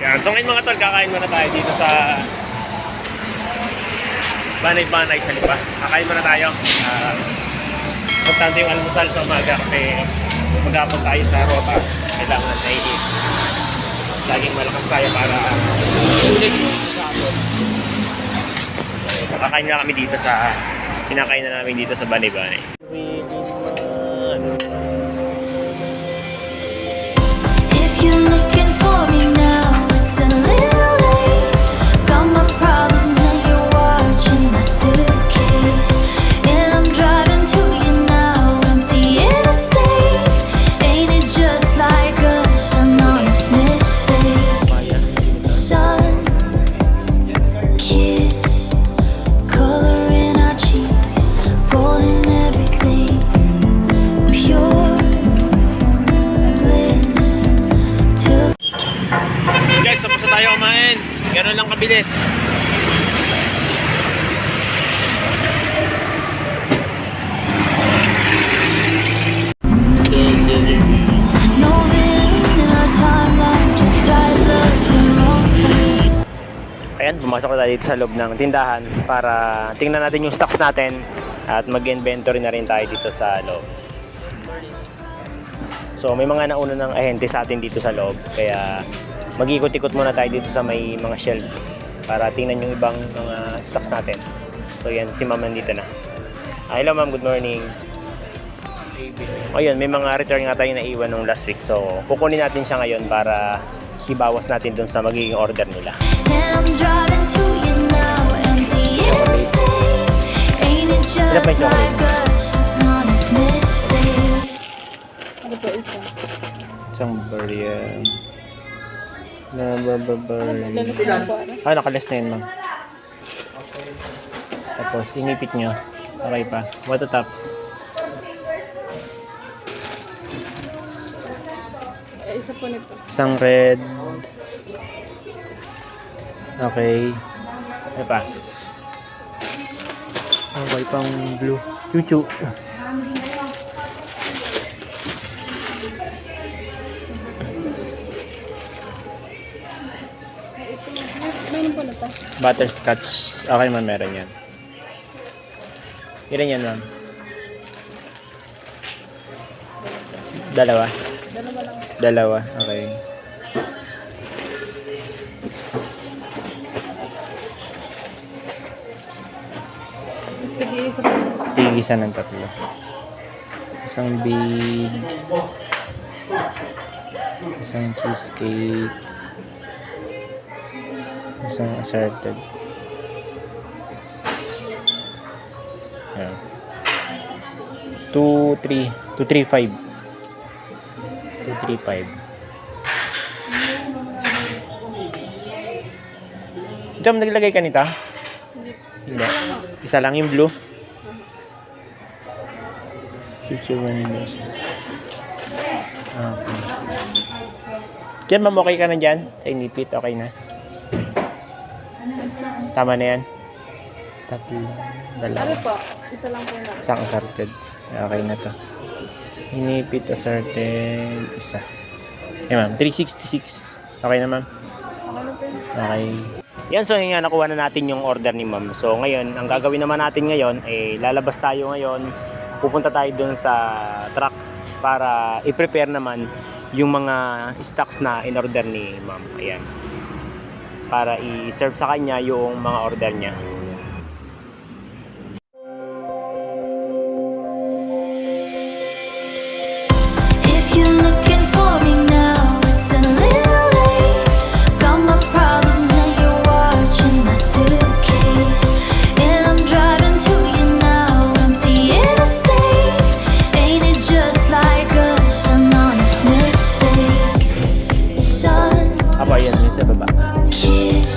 Yan. So ngayon mga tol, kakain muna tayo dito sa Banay-Banay sa Lipa. Kakain muna tayo. Importante yung almusal sa umaga kasi maghapon tayo sa rota. Kailangan na i-eat. Laging malakas tayo para ulit sa hapon. Kakain na kami dito sa pinakain na namin dito sa Banay-Banay. If you're looking for me now, it's a little late. Got my problems and you're watching my suitcase. And I'm driving to you now, empty interstate. Ain't it just like us, an honest mistake? Sun, kiss, color in our cheeks, golden everything, pure bliss till Guys, tapos na tayo kumain. Ganun lang kabilis. no villain in our timeline, just bad luck and wrong time. Ayan, pumasok na tayo dito sa loob ng tindahan para tingnan natin yung stocks natin at mag-inventory na rin tayo dito sa loob. So may mga nauna ng ahente sa atin dito sa loob, kaya mag-ikot-ikot muna tayo dito sa may mga shelves para tingnan yung ibang mga stocks natin. So yan, si ma'am nandito na. Hello ma'am, good morning. Ayun, may mga return nga tayo na iwan nung last week. So kukunin natin siya ngayon para ibawas natin dun sa magiging order nila. And I'm driving to you now, empty interstate. Ain't it just like us, an honest mistake? Ano po isa? Isang barya. Barya. Lalas na po ano? Nakalas na yun ma'am. Tapos inipit nyo. Okay pa. Water tops. Isa po nito. Isang red. Okay. Ano pa? Okay pang blue. Chuchu. Mayroon po na to. Butterscotch. Okay ma'am, meron yan. Ilan yan ma'am? Dalawa? Dalawa lang. Dalawa, okay. Sige, isa po. Tigisa ng tatlo. Isang big. Isang cheesecake. Isang assorted. Ayan. 235. 235. Ito, naglagay ka nito? Hindi. Isa lang yung blue. Picture vanilla. Okay. Diyan, ma'am, okay ka na dyan? Sa inipit, okay na? Tama na yan? Tatlo. Ano Dalawa. po? Isa lang po na. Isang assorted. Okay na to. Inipit, assorted. Isa. Okay, ma'am. 366. Okay na, ma'am? Ako na po yun. Okay. Yan, so yun nga, nakuha na natin yung order ni ma'am. So ngayon, ang gagawin naman natin ngayon, lalabas tayo ngayon. Pupunta tayo dun sa truck para i-prepare naman yung mga stocks na in-order ni ma'am. Ayan. Para i-serve sa kanya yung mga order niya. If you're looking for me now, it's a little late. Got my problems and you're watching my suitcase. And I'm driving to you now, empty interstate. Ain't it just like us, an honest mistake? Sun, Apa yan, yung sa baba. kiss,